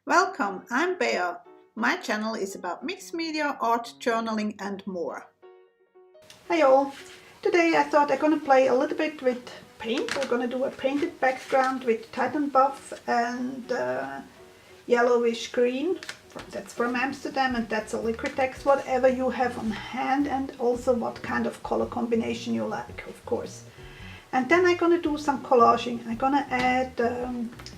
Welcome, I'm Bea. My channel is about mixed media, art, journaling and more. Hi all! Today I thought I'm gonna play a little bit with paint. We're gonna do a painted background with Titan buff and yellowish green. That's from Amsterdam and that's a liquid text, whatever you have on hand and also what kind of color combination you like, of course. And then I'm gonna do some collaging. I'm gonna add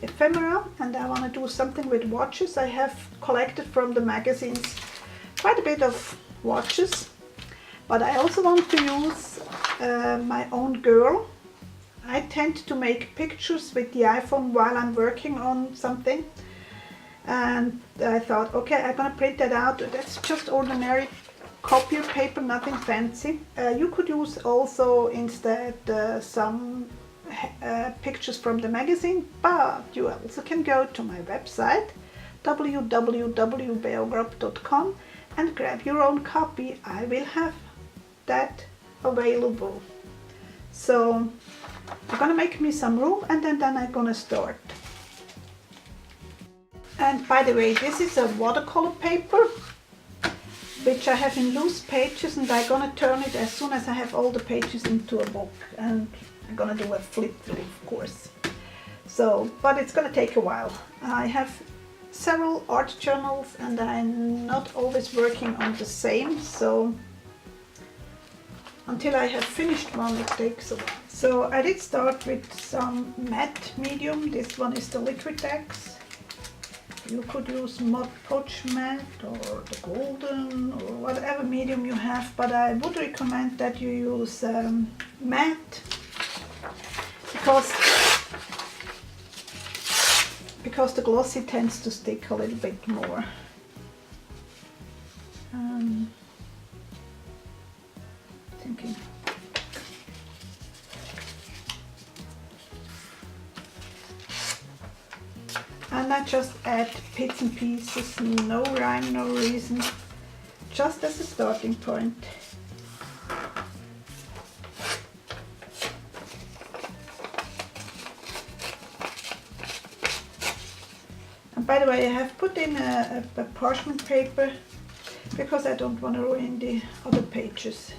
ephemera and I wanna do something with watches. I have collected from the magazines quite a bit of watches, but I also want to use my own girl. I tend to make pictures with the iPhone while I'm working on something. And I thought, okay, I'm gonna print that out. That's just ordinary copier paper, nothing fancy. You could use also instead some pictures from the magazine, but you also can go to my website www.beogrub.com and grab your own copy. I will have that available. So I'm gonna make me some room and then I'm gonna start. And by the way, this is a watercolor paper which I have in loose pages, and I'm gonna turn it as soon as I have all the pages into a book, and I'm gonna do a flip through, of course. So, but it's gonna take a while. I have several art journals and I'm not always working on the same, so until I have finished one it takes a while. So I did start with some matte medium. This one is the liquid text. You could use Mod Podge matte or the golden or whatever medium you have, but I would recommend that you use matte because the glossy tends to stick a little bit more. Thinking. And I just add bits and pieces, no rhyme, no reason, just as a starting point. And by the way, I have put in a parchment paper because I don't want to ruin the other pages.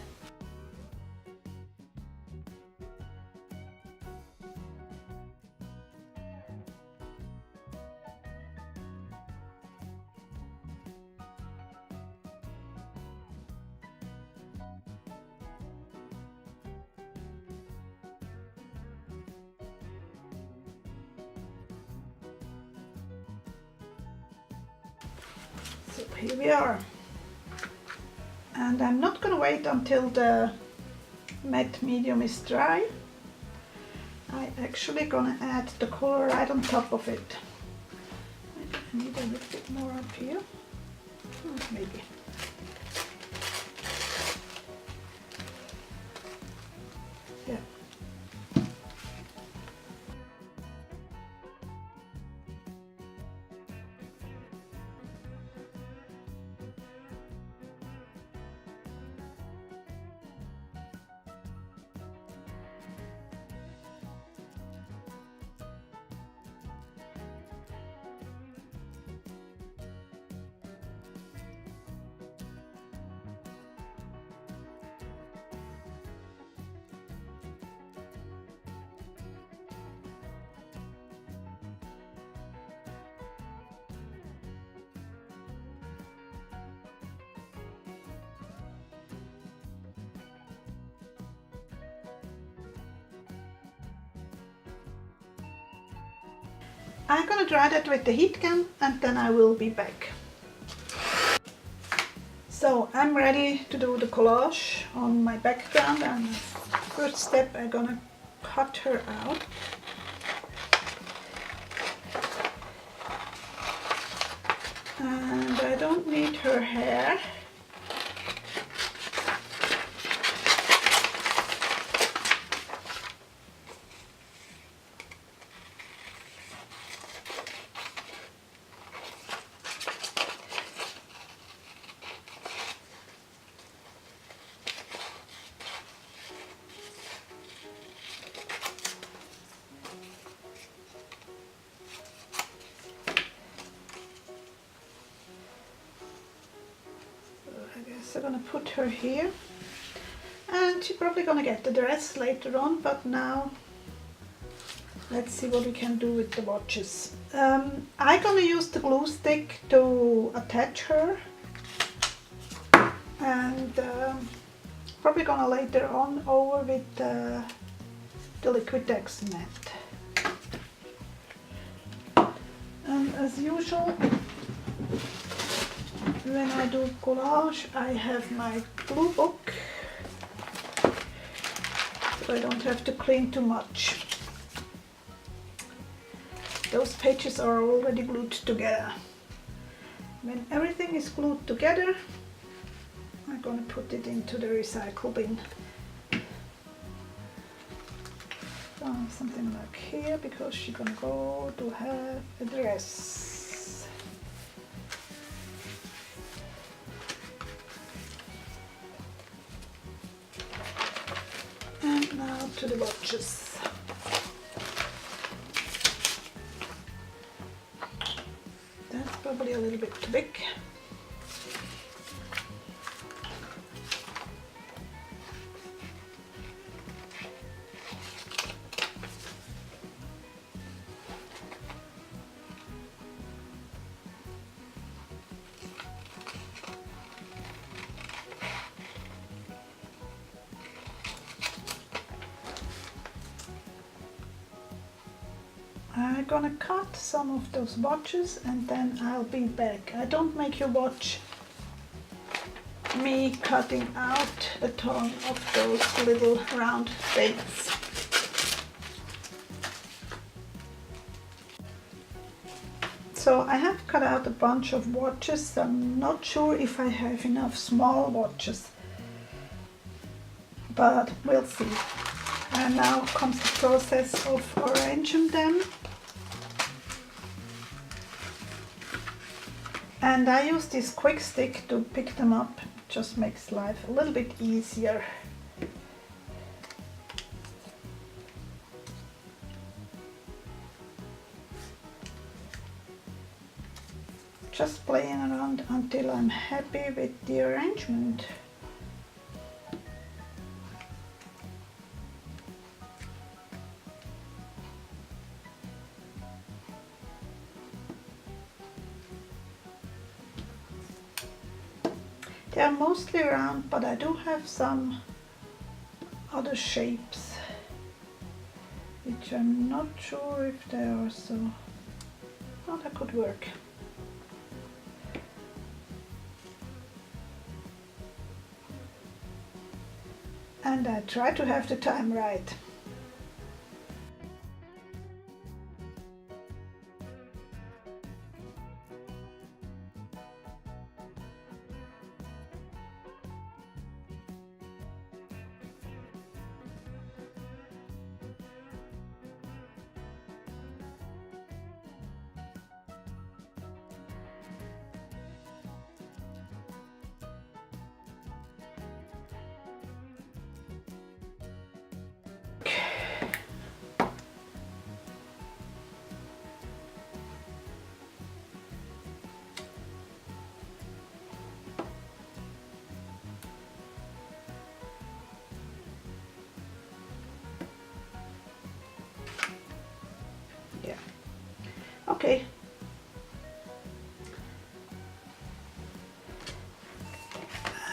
So here we are, and I'm not going to wait until the matte medium is dry. I'm actually going to add the color right on top of it. I need a little bit more up here, maybe. Yeah. I'm going to dry that with the heat gun and then I will be back. So I'm ready to do the collage on my background, and first step I'm going to cut her out. And I don't need her hair. So I'm gonna put her here, and she's probably gonna get the dress later on, but now let's see what we can do with the watches. I'm gonna use the glue stick to attach her, and probably gonna later on over with the Liquitex mat. And as usual, when I do collage, I have my glue book, so I don't have to clean too much. Those pages are already glued together. When everything is glued together, I'm gonna put it into the recycle bin. Something like here, because she's gonna go to have a dress. And now to the watches. That's probably a little bit too big. I'm gonna cut some of those watches and then I'll be back. I don't make you watch me cutting out a ton of those little round things. So I have cut out a bunch of watches. I'm not sure if I have enough small watches, but we'll see. And now comes the process of arranging them. And I use this quick stick to pick them up. It just makes life a little bit easier. Just playing around until I'm happy with the arrangement. They are mostly round, but I do have some other shapes, which I'm not sure if they are so. Oh, that could work. And I try to have the time right. Okay.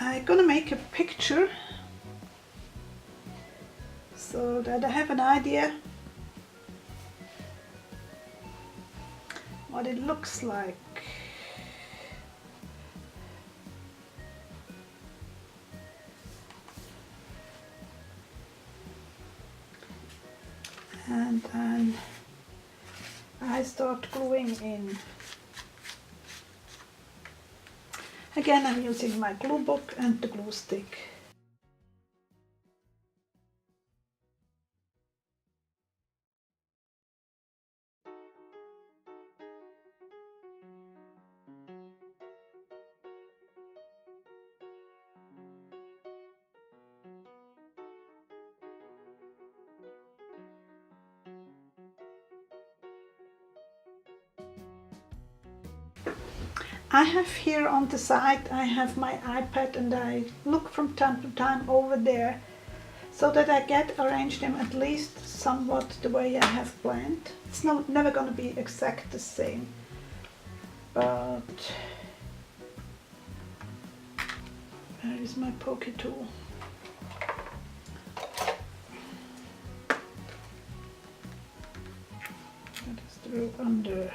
I'm gonna make a picture so that I have an idea what it looks like. And then I start gluing in. Again, I'm using my glue book and the glue stick. I have here on the side, I have my iPad and I look from time to time over there so that I get arranged them at least somewhat the way I have planned. It's never going to be exact the same, but where is my pokey tool? That is through under.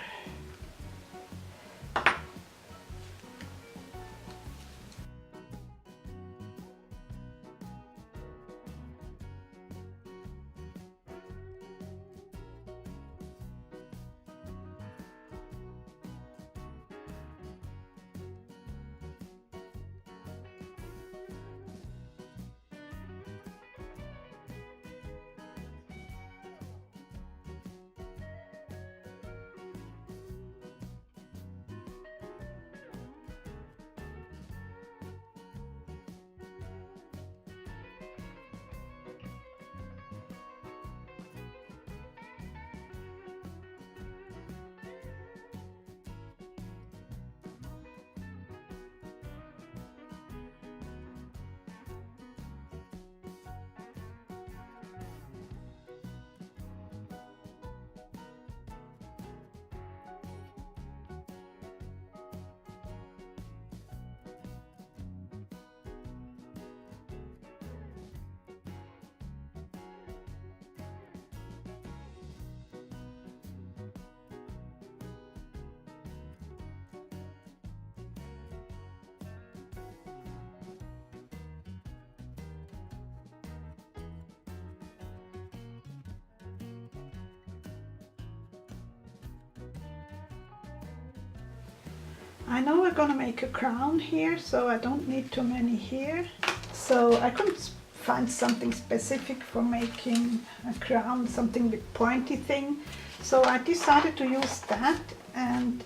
I know we're gonna make a crown here, so I don't need too many here. So I couldn't find something specific for making a crown, something with pointy thing. So I decided to use that and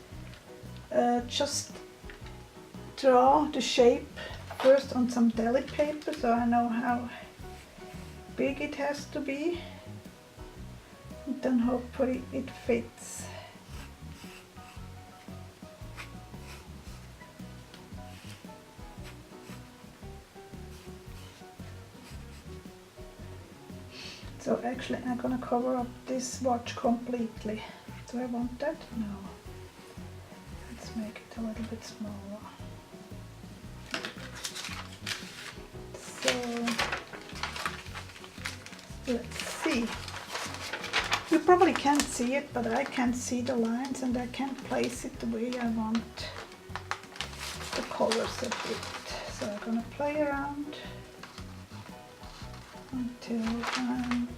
just draw the shape first on some deli paper so I know how big it has to be. And then hopefully it fits. So actually I'm gonna cover up this watch completely. Do I want that? No. Let's make it a little bit smaller. So let's see. You probably can't see it, but I can see the lines and I can place it the way I want the colors of it. So I'm gonna play around until I'm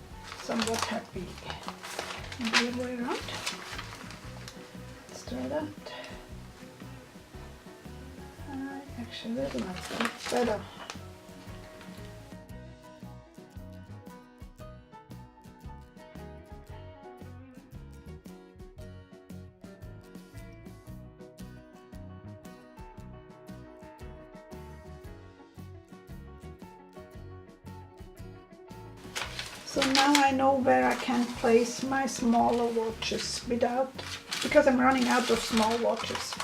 somewhat happy. And the other way around. Let's try that. I actually really like that better. So now I know where I can place my smaller watches because I'm running out of small watches.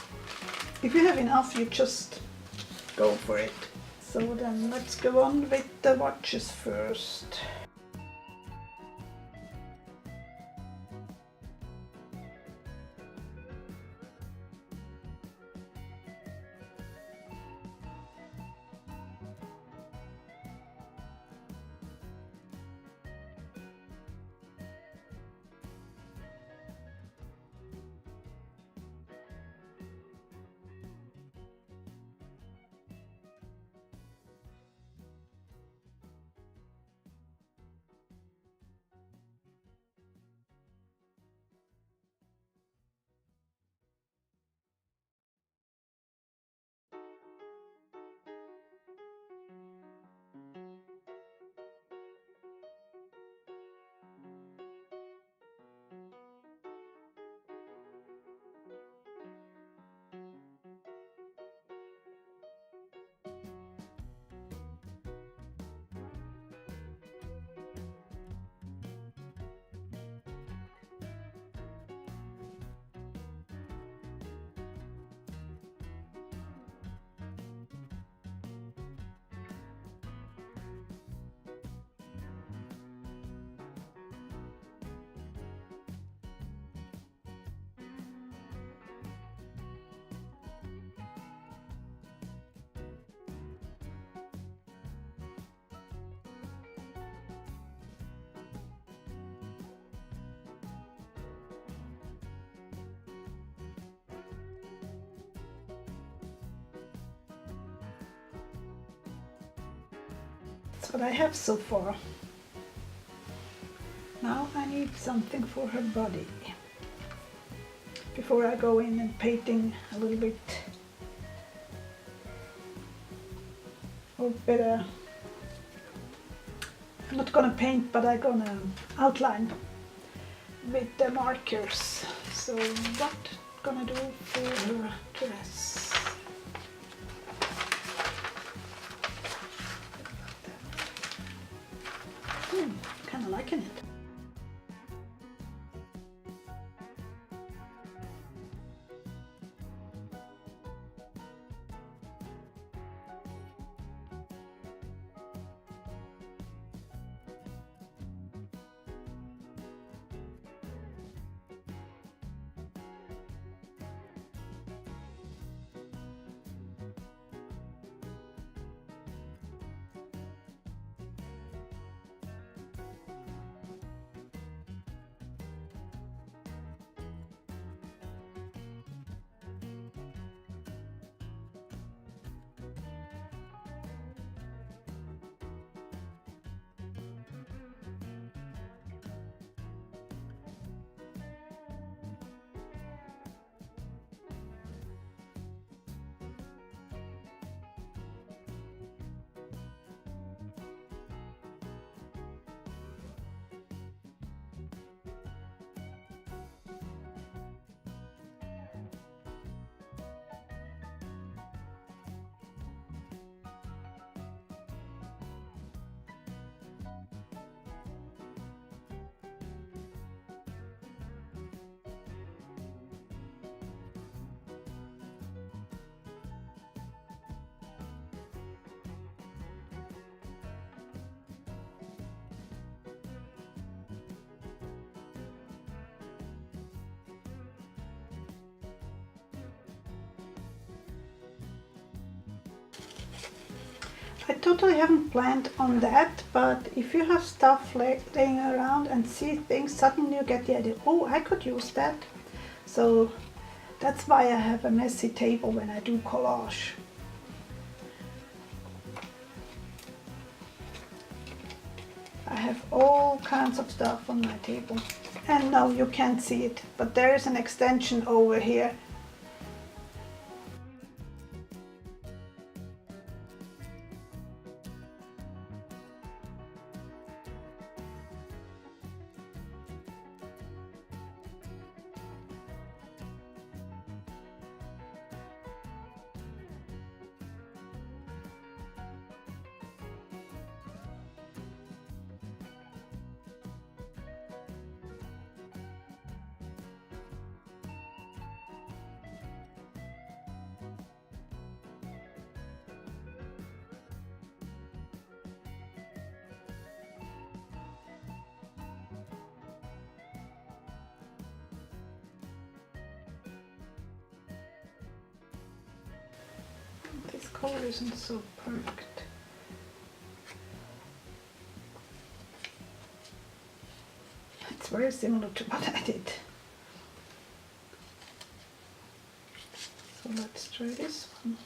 If you have enough, you just go for it. So then let's go on with the watches first. That's what I have so far. Now I need something for her body. Before I go in and painting a little bit, or better, I'm not gonna paint, but I'm gonna outline with the markers. So what gonna do for her dress? Kinda liking it. I totally haven't planned on that, but if you have stuff laying around and see things, suddenly you get the idea, oh, I could use that. So that's why I have a messy table when I do collage. I have all kinds of stuff on my table. And no, you can't see it, but there is an extension over here. This color isn't so perfect. It's very similar to what I did. So let's try this one.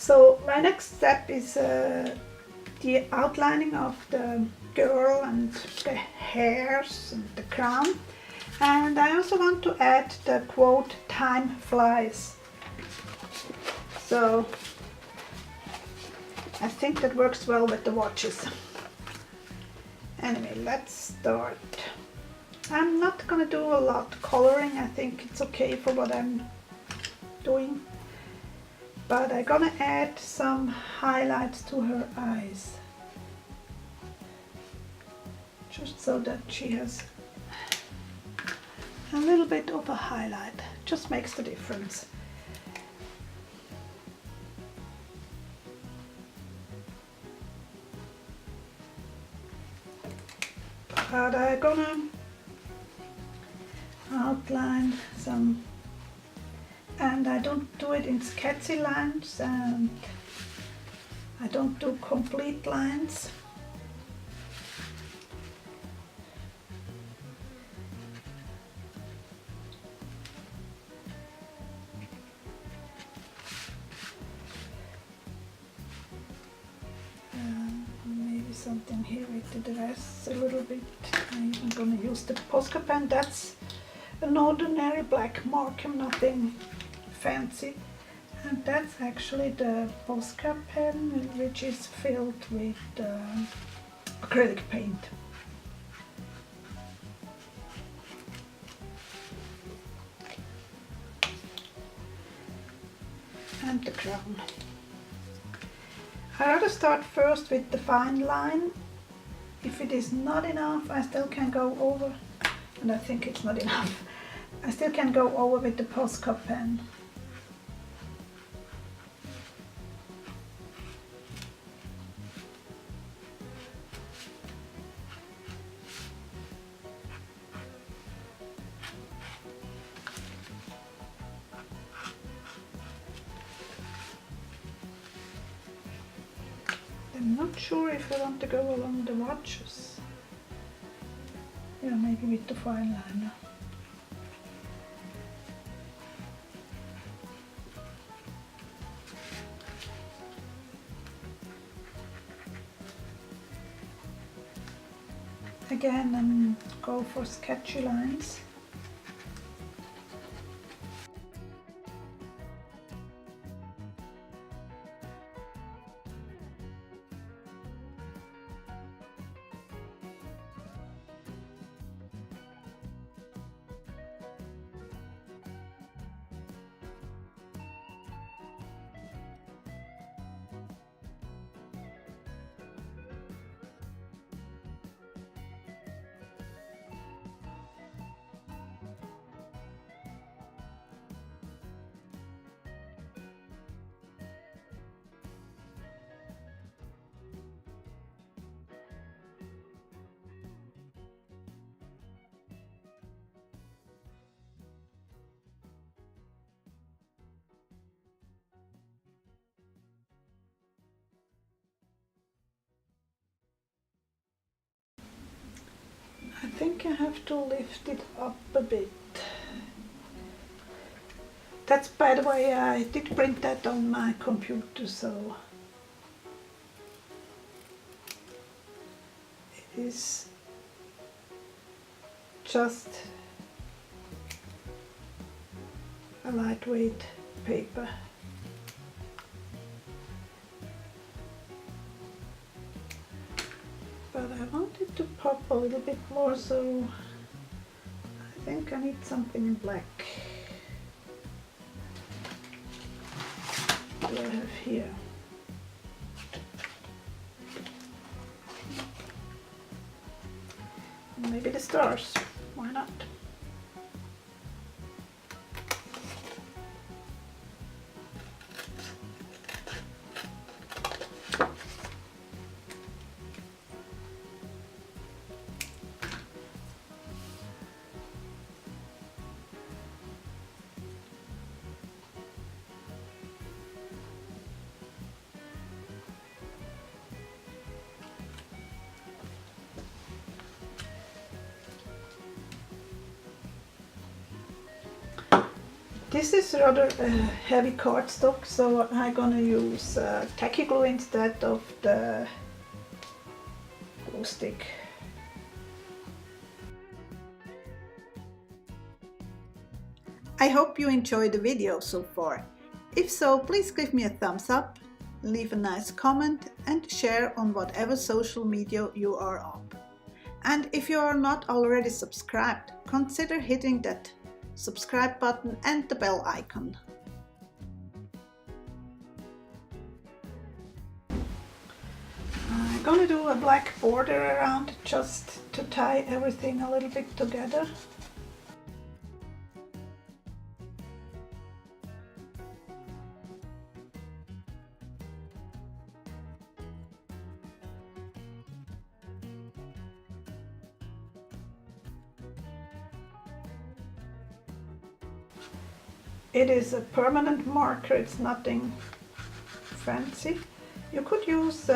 So my next step is the outlining of the girl and the hairs and the crown. And I also want to add the quote, "Time flies." So I think that works well with the watches. Anyway, let's start. I'm not gonna do a lot coloring. I think it's okay for what I'm doing. But I'm gonna add some highlights to her eyes. Just so that she has a little bit of a highlight. Just makes the difference. But I'm gonna outline some, and I don't do it in sketchy lines, and I don't do complete lines. Maybe something here with the dress a little bit. I'm even gonna use the Posca pen. That's an ordinary black marker, nothing fancy. And that's actually the Posca pen, which is filled with acrylic paint. And the crown. I rather start first with the fine line. If it is not enough, I still can go over, and I think it's not enough. I still can go over with the Posca pen. I'm not sure if I want to go along the watches. Yeah, maybe with the fine liner. Again, and go for sketchy lines. I think I have to lift it up a bit. That's, by the way, I did print that on my computer, so it is just a lightweight paper. But I want it to pop a little bit more, so I think I need something in black. What do I have here? Maybe the stars, why not? This is rather heavy cardstock, so I'm gonna use tacky glue instead of the glue stick. I hope you enjoyed the video so far. If so, please give me a thumbs up, leave a nice comment and share on whatever social media you are on. And if you are not already subscribed, consider hitting that subscribe button and the bell icon. I'm gonna do a black border around just to tie everything a little bit together. It is a permanent marker, it's nothing fancy. You could use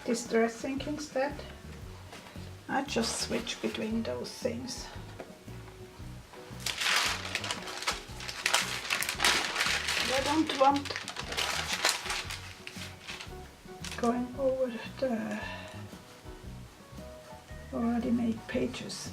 distress ink instead. I just switch between those things. I don't want going over the already made pages.